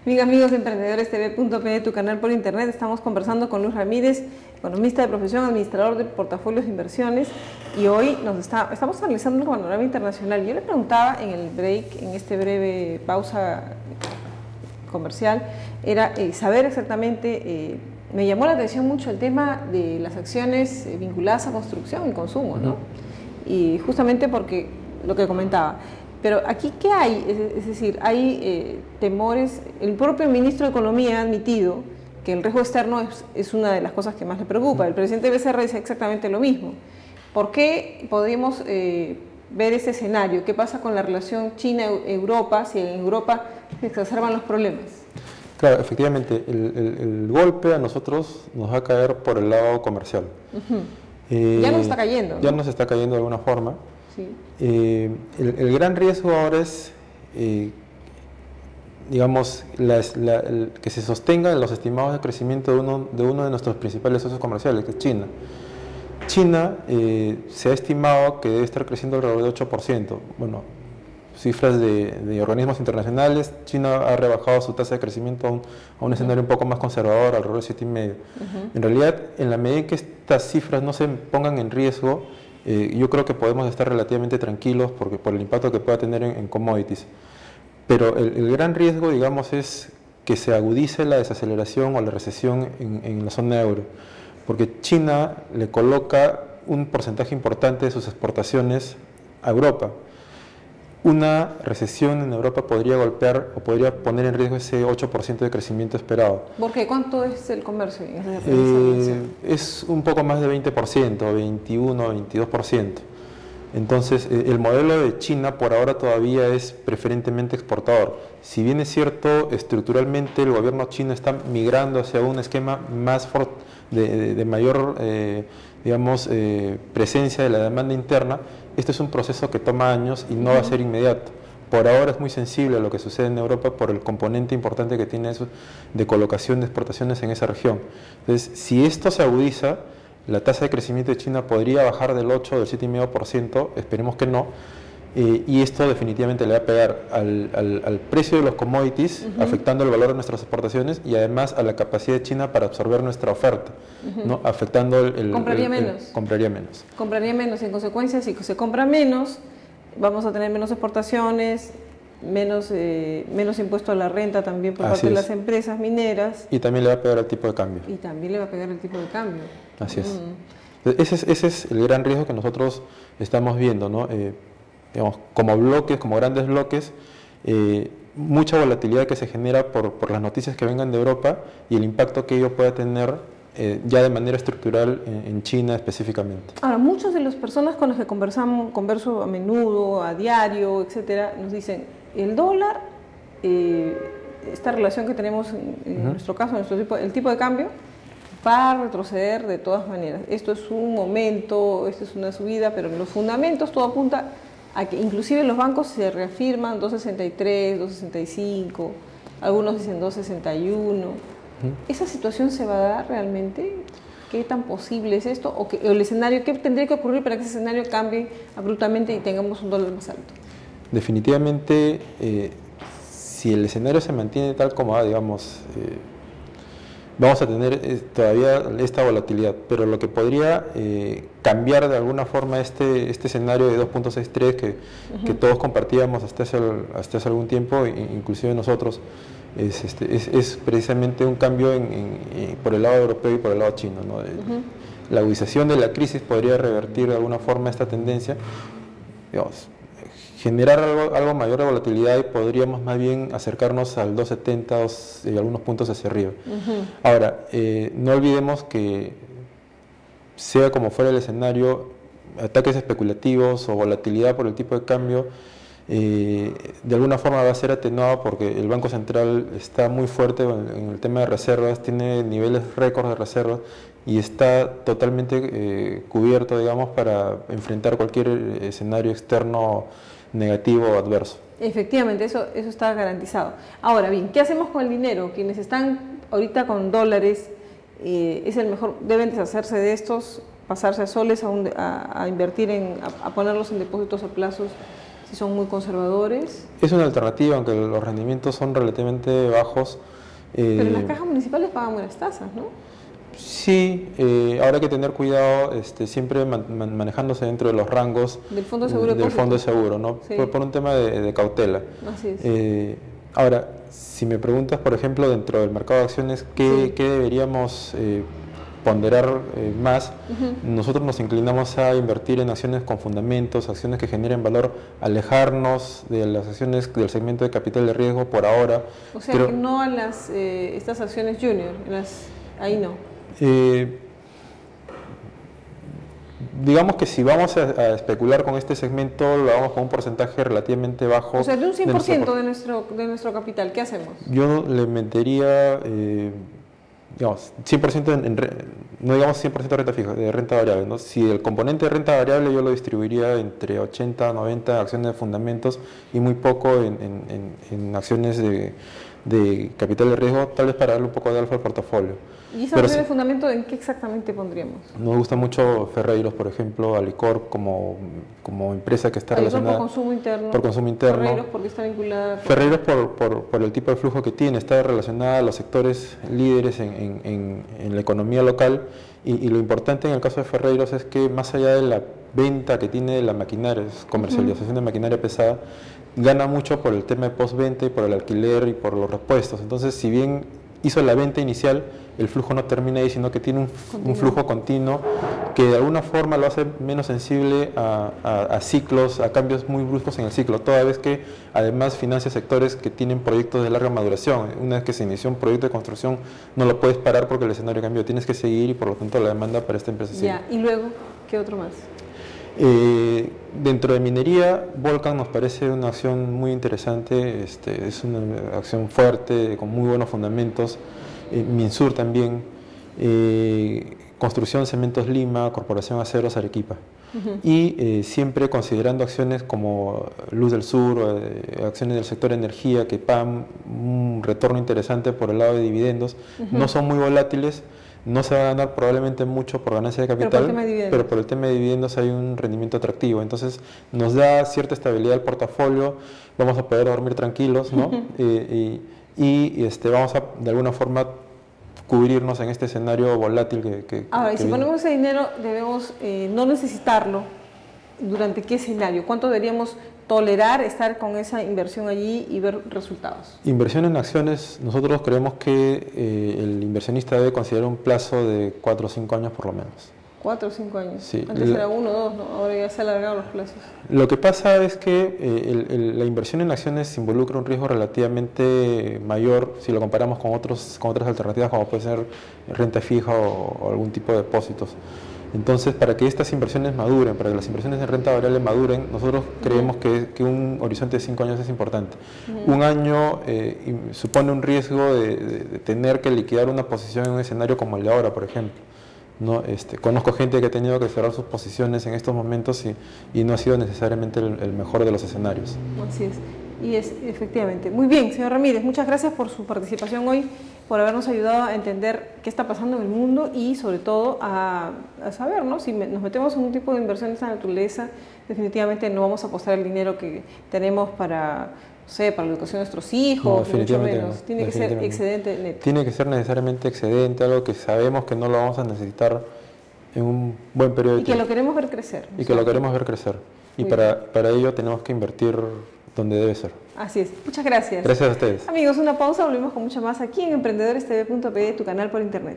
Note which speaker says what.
Speaker 1: Bien, amigos de EmprendedoresTV.pe, tu canal por internet, estamos conversando con Luis Ramírez, economista de profesión, administrador de portafolios de inversiones, y hoy estamos analizando el panorama internacional. Yo le preguntaba en el break, en este breve pausa comercial, era saber exactamente, me llamó la atención mucho el tema de las acciones vinculadas a construcción y consumo, ¿no? Y justamente porque lo que comentaba. Pero aquí, ¿qué hay? Es decir, hay temores. El propio ministro de Economía ha admitido que el riesgo externo es una de las cosas que más le preocupa. El presidente Becerra dice exactamente lo mismo. ¿Por qué podríamos ver ese escenario? ¿Qué pasa con la relación China-Europa si en Europa se exacerban los problemas?
Speaker 2: Claro, efectivamente, el golpe a nosotros nos va a caer por el lado comercial.
Speaker 1: Ya nos está cayendo, ¿no?
Speaker 2: Ya nos está cayendo de alguna forma.
Speaker 1: Sí.
Speaker 2: El gran riesgo ahora es, digamos, que se sostengan los estimados de crecimiento de uno de nuestros principales socios comerciales, que es China. China se ha estimado que debe estar creciendo alrededor de 8%. Bueno, cifras de organismos internacionales, China ha rebajado su tasa de crecimiento a un escenario un poco más conservador, alrededor de 7,5%. En realidad, en la medida en que estas cifras no se pongan en riesgo, yo creo que podemos estar relativamente tranquilos por el impacto que pueda tener en commodities. Pero el gran riesgo, digamos, es que se agudice la desaceleración o la recesión en la zona euro, porque China le coloca un porcentaje importante de sus exportaciones a Europa. Una recesión en Europa podría golpear o podría poner en riesgo ese 8% de crecimiento esperado.
Speaker 1: ¿Por qué? ¿Cuánto es el comercio en esa
Speaker 2: es un poco más de 20%, 21, 22%. Entonces, el modelo de China por ahora todavía es preferentemente exportador. Si bien es cierto, estructuralmente el gobierno chino está migrando hacia un esquema más de mayor digamos, presencia de la demanda interna, este es un proceso que toma años y no va a ser inmediato. Por ahora es muy sensible a lo que sucede en Europa por el componente importante que tiene eso de colocación de exportaciones en esa región. Entonces, si esto se agudiza, la tasa de crecimiento de China podría bajar del 8, del 7,5%, esperemos que no, y esto definitivamente le va a pegar al precio de los commodities, afectando el valor de nuestras exportaciones y además a la capacidad de China para absorber nuestra oferta, ¿no? Afectando
Speaker 1: compraría menos.
Speaker 2: Compraría menos.
Speaker 1: Compraría menos, en consecuencia, si se compra menos, vamos a tener menos exportaciones, menos impuesto a la renta también por parte de las empresas mineras.
Speaker 2: Y también le va a pegar al tipo de cambio.
Speaker 1: Y también le va a pegar el tipo de cambio.
Speaker 2: Así es. Ese es el gran riesgo que nosotros estamos viendo, ¿no? Digamos, como bloques, como grandes bloques, mucha volatilidad que se genera por las noticias que vengan de Europa y el impacto que ello pueda tener ya de manera estructural en China específicamente.
Speaker 1: Ahora, muchas de las personas con las que converso a menudo, a diario, etcétera, nos dicen, el dólar, esta relación que tenemos en nuestro caso, el tipo de cambio, va a retroceder de todas maneras. Esto es un momento, esto es una subida, pero en los fundamentos todo apunta a que inclusive los bancos se reafirman 2,63, 2,65, algunos dicen 2,61. ¿Esa situación se va a dar realmente? ¿Qué tan posible es esto? ¿O el escenario, qué tendría que ocurrir para que ese escenario cambie abruptamente y tengamos un dólar más alto?
Speaker 2: Definitivamente, si el escenario se mantiene tal como va, digamos, vamos a tener todavía esta volatilidad, pero lo que podría cambiar de alguna forma este escenario de 2,63 que todos compartíamos hasta hace algún tiempo, inclusive nosotros, es precisamente un cambio por el lado europeo y por el lado chino, ¿no? La agudización de la crisis podría revertir de alguna forma esta tendencia, digamos, generar algo mayor de volatilidad y podríamos más bien acercarnos al 2,70 y algunos puntos hacia arriba. Ahora, no olvidemos que sea como fuera el escenario, ataques especulativos o volatilidad por el tipo de cambio, de alguna forma va a ser atenuado porque el Banco Central está muy fuerte en el tema de reservas, tiene niveles récords de reservas y está totalmente cubierto, digamos, para enfrentar cualquier escenario externo negativo o adverso.
Speaker 1: Efectivamente, eso está garantizado. Ahora bien, ¿qué hacemos con el dinero? Quienes están ahorita con dólares, es el mejor, deben deshacerse de estos, pasarse a soles, a invertir a ponerlos en depósitos a plazos si son muy conservadores.
Speaker 2: Es una alternativa, aunque los rendimientos son relativamente bajos.
Speaker 1: Pero las cajas municipales pagan buenas tasas, ¿no?
Speaker 2: Sí, ahora hay que tener cuidado, siempre manejándose dentro de los rangos
Speaker 1: del Fondo de Seguro,
Speaker 2: del Fondo de Seguro, ¿no?
Speaker 1: Sí.
Speaker 2: Por un tema de cautela.
Speaker 1: Así es.
Speaker 2: Ahora, si me preguntas, por ejemplo, dentro del mercado de acciones, ¿qué deberíamos ponderar más? Nosotros nos inclinamos a invertir en acciones con fundamentos, acciones que generen valor, alejarnos de las acciones del segmento de capital de riesgo por ahora.
Speaker 1: O sea, que no a estas acciones junior, ahí no.
Speaker 2: Digamos que si vamos a especular con este segmento, lo hagamos con un porcentaje relativamente bajo.
Speaker 1: O sea, de un 100% de nuestro capital, ¿qué hacemos?
Speaker 2: Yo le metería, digamos, 100% no digamos 100% de renta fija, de renta variable, ¿no? Si el componente de renta variable yo lo distribuiría entre 80 a 90 acciones de fundamentos y muy poco en acciones de capital de riesgo, tal vez para darle un poco de alfa al portafolio.
Speaker 1: ¿Y esa acción de fundamento en qué exactamente pondríamos?
Speaker 2: Nos gusta mucho Ferreiros, por ejemplo, Alicorp como empresa que está relacionada
Speaker 1: por consumo interno.
Speaker 2: Por consumo interno.
Speaker 1: Ferreiros porque está vinculada.
Speaker 2: Ferreiros por el tipo de flujo que tiene, está relacionada a los sectores líderes en la economía local y lo importante en el caso de Ferreiros es que más allá de la venta que tiene de la maquinaria, comercialización de maquinaria pesada, gana mucho por el tema de postventa y por el alquiler y por los repuestos. Entonces, si bien hizo la venta inicial, el flujo no termina ahí, sino que tiene un flujo continuo que de alguna forma lo hace menos sensible a ciclos, a cambios muy bruscos en el ciclo, toda vez que además financia sectores que tienen proyectos de larga maduración. Una vez que se inició un proyecto de construcción, no lo puedes parar porque el escenario cambió, tienes que seguir y por lo tanto la demanda para esta empresa sigue.
Speaker 1: Ya, y luego, ¿qué otro más?
Speaker 2: Dentro de minería, Volcan nos parece una acción muy interesante, es una acción fuerte, con muy buenos fundamentos. Minsur también, Construcción Cementos Lima, Corporación Aceros Arequipa. Y siempre considerando acciones como Luz del Sur, acciones del sector energía que pagan un retorno interesante por el lado de dividendos, no son muy volátiles. No se va a ganar probablemente mucho por ganancia de capital, pero por el tema de dividendos hay un rendimiento atractivo. Entonces nos da cierta estabilidad al portafolio, vamos a poder dormir tranquilos, ¿no? Vamos a de alguna forma cubrirnos en este escenario volátil que
Speaker 1: Ahora, y si ponemos ese dinero, debemos no necesitarlo. ¿Durante qué escenario? ¿Cuánto deberíamos tolerar estar con esa inversión allí y ver resultados?
Speaker 2: Inversión en acciones, nosotros creemos que el inversionista debe considerar un plazo de 4 o 5 años por lo menos.
Speaker 1: 4 o 5 años.
Speaker 2: Sí.
Speaker 1: Antes era 1 o 2, ¿no? Ahora ya se han alargado los plazos.
Speaker 2: Lo que pasa es que la inversión en acciones involucra un riesgo relativamente mayor si lo comparamos con otras alternativas como puede ser renta fija o algún tipo de depósitos. Entonces, para que estas inversiones maduren, para que las inversiones en renta variable maduren, nosotros creemos que un horizonte de 5 años es importante. Un año supone un riesgo de tener que liquidar una posición en un escenario como el de ahora, por ejemplo, ¿no? Conozco gente que ha tenido que cerrar sus posiciones en estos momentos y no ha sido necesariamente el mejor de los escenarios.
Speaker 1: Así es. Y es efectivamente. Muy bien, señor Ramírez, muchas gracias por su participación hoy, por habernos ayudado a entender qué está pasando en el mundo y sobre todo a saber, ¿no? Si nos metemos en un tipo de inversión de esa naturaleza, definitivamente no vamos a apostar el dinero que tenemos para, no sé, para la educación de nuestros hijos,
Speaker 2: no,
Speaker 1: mucho menos.
Speaker 2: No,
Speaker 1: tiene que ser excedente neto.
Speaker 2: Tiene que ser necesariamente excedente, algo que sabemos que no lo vamos a necesitar en un buen periodo de tiempo.
Speaker 1: Y que lo queremos ver crecer.
Speaker 2: Y que lo queremos ver crecer. Y para ello tenemos que invertir donde debe ser.
Speaker 1: Así es. Muchas gracias.
Speaker 2: Gracias a ustedes.
Speaker 1: Amigos, una pausa, volvemos con mucho más aquí en emprendedorestv.pe, tu canal por internet.